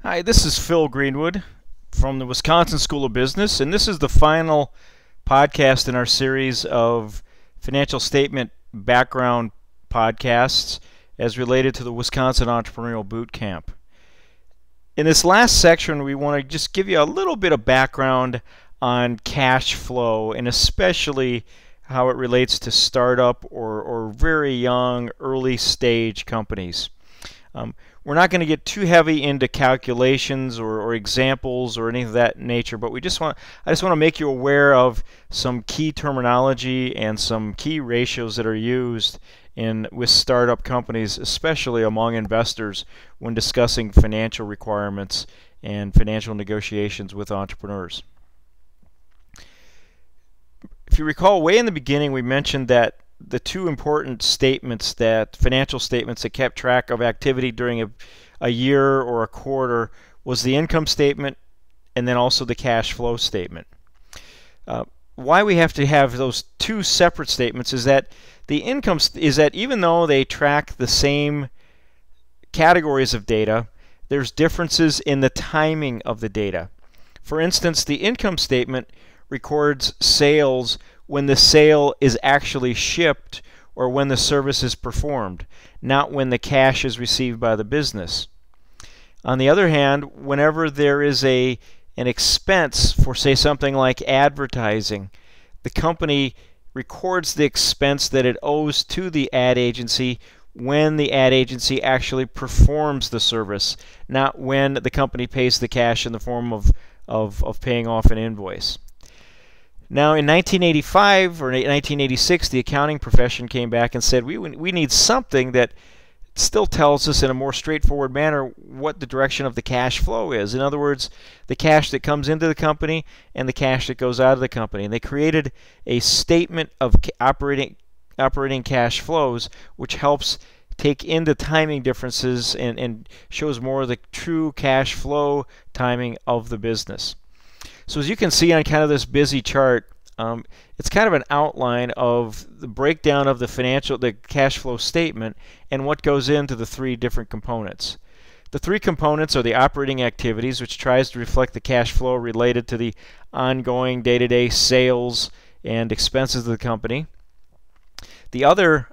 Hi, this is Phil Greenwood from the Wisconsin School of Business, and this is the final podcast in our series of financial statement background podcasts as related to the Wisconsin Entrepreneurial Bootcamp. In this last section, we want to just give you a little bit of background on cash flow, and especially how it relates to startup or very young, early stage companies. We're not going to get too heavy into calculations or examples or anything of that nature, but I just want to make you aware of some key terminology and some key ratios that are used with startup companies, especially among investors, when discussing financial requirements and financial negotiations with entrepreneurs. If you recall, way in the beginning we mentioned that the two important financial statements that kept track of activity during a year or a quarter was the income statement and then also the cash flow statement. Why we have to have those two separate statements is that even though they track the same categories of data, there's differences in the timing of the data. For instance, the income statement records sales when the sale is actually shipped or when the service is performed, not when the cash is received by the business. On the other hand, whenever there is an expense for, say, something like advertising, the company records the expense that it owes to the ad agency when the ad agency actually performs the service, not when the company pays the cash in the form of paying off an invoice. Now, in 1985 or 1986, the accounting profession came back and said, we need something that still tells us in a more straightforward manner what the direction of the cash flow is. In other words, the cash that comes into the company and the cash that goes out of the company. And they created a statement of operating cash flows, which helps take into timing differences and shows more of the true cash flow timing of the business. So as you can see on kind of this busy chart, it's kind of an outline of the breakdown of the cash flow statement and what goes into the three different components. The three components are the operating activities, which tries to reflect the cash flow related to the ongoing day-to-day sales and expenses of the company. The other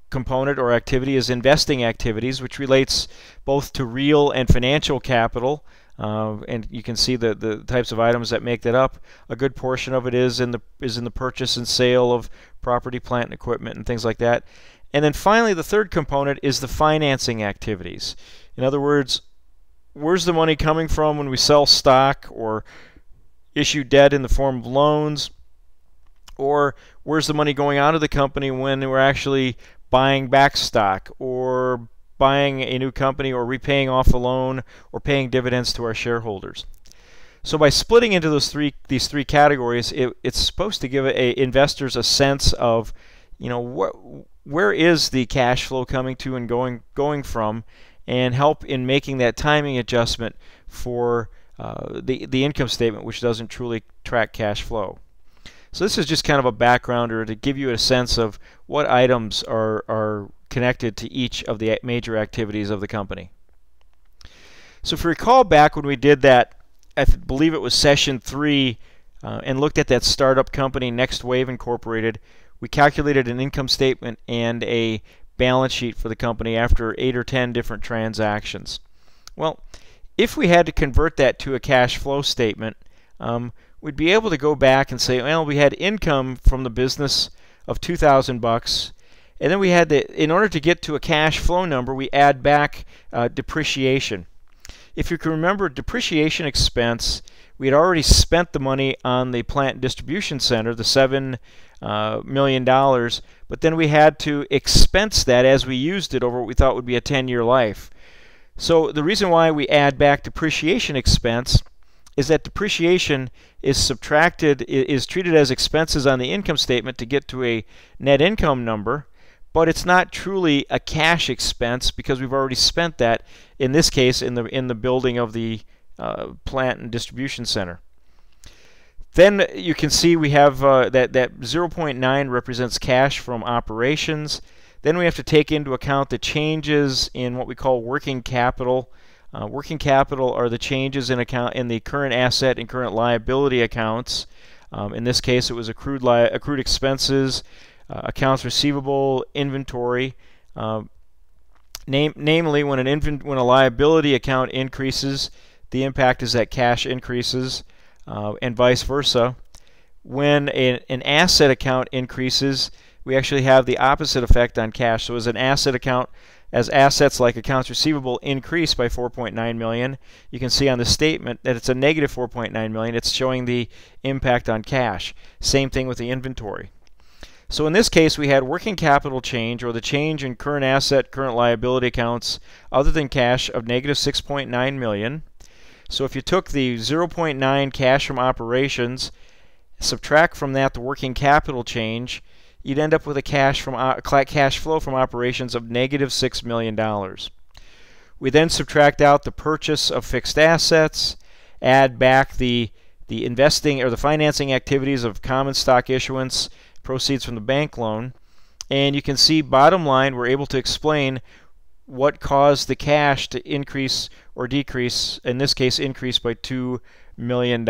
component or activity is investing activities, which relates both to real and financial capital. And you can see the types of items that make that up. A good portion of it is in the purchase and sale of property, plant, and equipment, and things like that. And then finally, the third component is the financing activities. In other words, where's the money coming from when we sell stock or issue debt in the form of loans? Or where's the money going out of the company when we're actually buying back stock or buying a new company or repaying off a loan or paying dividends to our shareholders? So by splitting into these three categories, it's supposed to give investors a sense of, where is the cash flow coming to and going from, and help in making that timing adjustment for the income statement, which doesn't truly track cash flow. So this is just kind of a backgrounder to give you a sense of what items are connected to each of the major activities of the company. So if you recall back when we did that, I believe it was session 3, and looked at that startup company, Next Wave Incorporated, we calculated an income statement and a balance sheet for the company after 8 or 10 different transactions. Well, if we had to convert that to a cash flow statement, we'd be able to go back and say, well, we had income from the business of $2,000, and then we had in order to get to a cash flow number, we add back depreciation. If you can remember, depreciation expense, we had already spent the money on the plant and distribution center, the $7 million, but then we had to expense that as we used it over what we thought would be a 10-year life. So the reason why we add back depreciation expense is that depreciation is treated as expenses on the income statement to get to a net income number, but it's not truly a cash expense because we've already spent that, in this case, in the building of the plant and distribution center. Then you can see we have that 0.9 represents cash from operations. Then we have to take into account the changes in what we call working capital. Working capital are the changes in the current asset and current liability accounts. In this case, it was accrued expenses, accounts receivable, inventory. Namely, when a liability account increases, the impact is that cash increases, and vice versa. When an asset account increases, we actually have the opposite effect on cash. So as assets like accounts receivable increase by $4.9 million, you can see on the statement that it's a negative $4.9 million. It's showing the impact on cash. Same thing with the inventory. So in this case, we had working capital change, or the change in current asset, current liability accounts other than cash, of negative $6.9 million. So if you took the 0.9 cash from operations, subtract from that the working capital change, you'd end up with a cash flow from operations of negative $6 million. We then subtract out the purchase of fixed assets, add back the investing or the financing activities of common stock issuance, proceeds from the bank loan, and you can see, bottom line, we're able to explain what caused the cash to increase or decrease, in this case increase by $2 million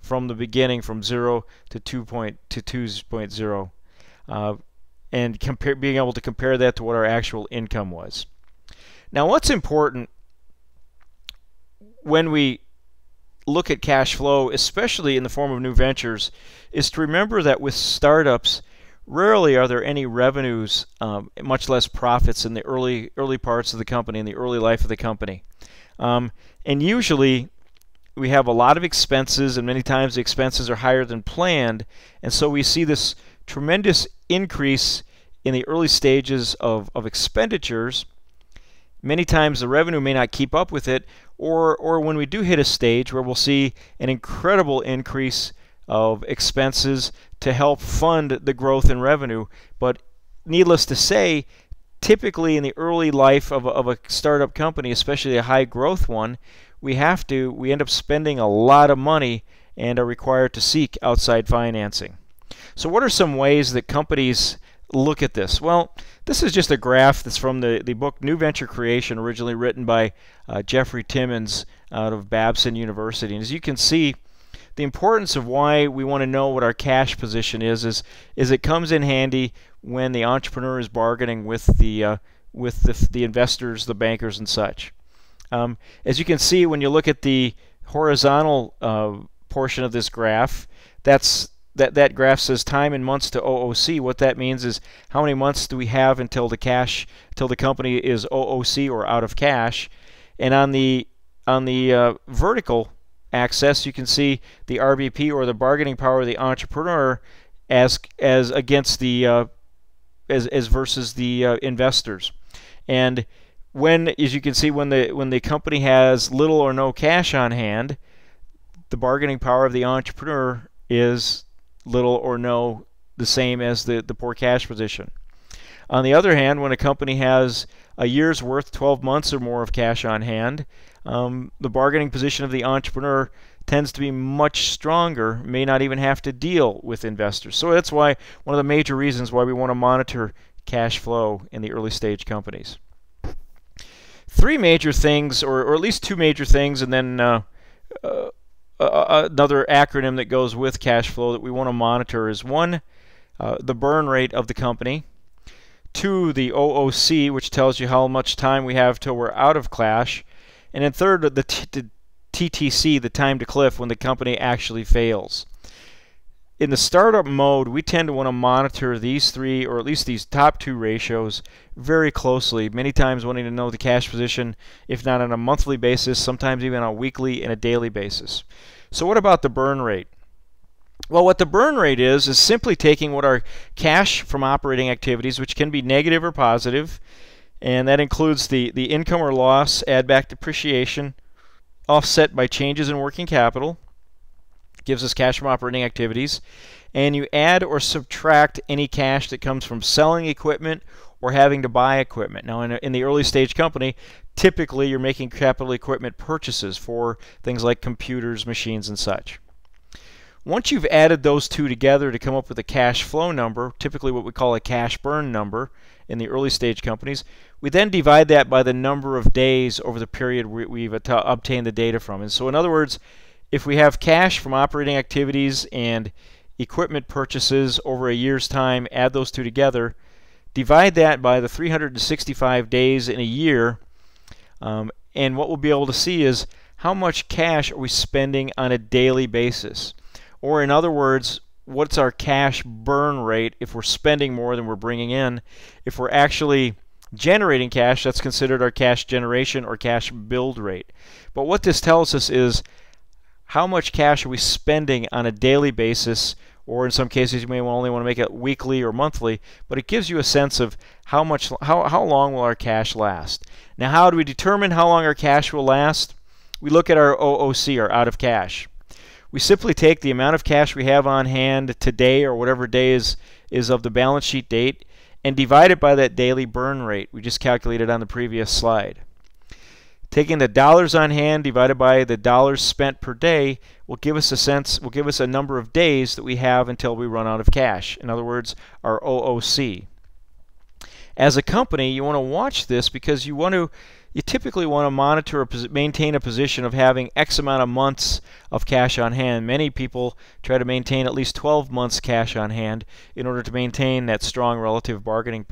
from the beginning, from 0 to 2.0, and being able to compare that to what our actual income was. Now, what's important when we look at cash flow, especially in the form of new ventures, is to remember that with startups, rarely are there any revenues, much less profits, in the early parts of the company, in the early life of the company. And usually we have a lot of expenses, and many times the expenses are higher than planned, and so we see this tremendous increase in the early stages of expenditures. Many times the revenue may not keep up with it, or when we do hit a stage where we'll see an incredible increase of expenses to help fund the growth in revenue. But needless to say, typically in the early life of a startup company, especially a high growth one, we end up spending a lot of money and are required to seek outside financing. So what are some ways that companies look at this? Well, this is just a graph that's from the book New Venture Creation, originally written by Jeffrey Timmons out of Babson University. And as you can see, the importance of why we want to know what our cash position is it comes in handy when the entrepreneur is bargaining with the investors, the bankers, and such. As you can see, when you look at the horizontal portion of this graph, that graph says time in months to OOC. What that means is how many months do we have until the company is OOC, or out of cash. And on the vertical axis, you can see the RBP, or the bargaining power of the entrepreneur, as against the as versus the investors. And as you can see, when the company has little or no cash on hand, the bargaining power of the entrepreneur is little or no, the same as the poor cash position. On the other hand, when a company has a year's worth, 12 months or more of cash on hand, the bargaining position of the entrepreneur tends to be much stronger, may not even have to deal with investors. So that's why one of the major reasons why we want to monitor cash flow in the early stage companies. Three major things, or at least two major things, and then another acronym that goes with cash flow that we want to monitor is: one, the burn rate of the company; two, the OOC, which tells you how much time we have till we're out of cash; and then third, the TTC, the time to cliff, when the company actually fails. In the startup mode, we tend to want to monitor these three, or at least these top two ratios, very closely, many times wanting to know the cash position, if not on a monthly basis, sometimes even on a weekly and a daily basis. So what about the burn rate? Well, what the burn rate is simply taking what our cash from operating activities, which can be negative or positive, and that includes the income or loss, add back depreciation, offset by changes in working capital, gives us cash from operating activities, and you add or subtract any cash that comes from selling equipment or having to buy equipment. Now, in the early stage company, typically you're making capital equipment purchases for things like computers, machines, and such. Once you've added those two together to come up with a cash flow number, typically what we call a cash burn number in the early stage companies, we then divide that by the number of days over the period we've obtained the data from. And so in other words, if we have cash from operating activities and equipment purchases over a year's time, add those two together, divide that by the 365 days in a year, and what we'll be able to see is how much cash are we spending on a daily basis. Or in other words, what's our cash burn rate if we're spending more than we're bringing in. If we're actually generating cash, that's considered our cash generation or cash build rate. But what this tells us is how much cash are we spending on a daily basis, or in some cases you may only want to make it weekly or monthly, but it gives you a sense of how long will our cash last. Now, how do we determine how long our cash will last? We look at our OOC, or out of cash. We simply take the amount of cash we have on hand today, or whatever day is of the balance sheet date, and divide it by that daily burn rate we just calculated on the previous slide. Taking the dollars on hand divided by the dollars spent per day will give us a number of days that we have until we run out of cash. In other words, our OOC. As a company, you want to watch this because you typically want to monitor or maintain a position of having X amount of months of cash on hand. Many people try to maintain at least 12 months cash on hand in order to maintain that strong relative bargaining position.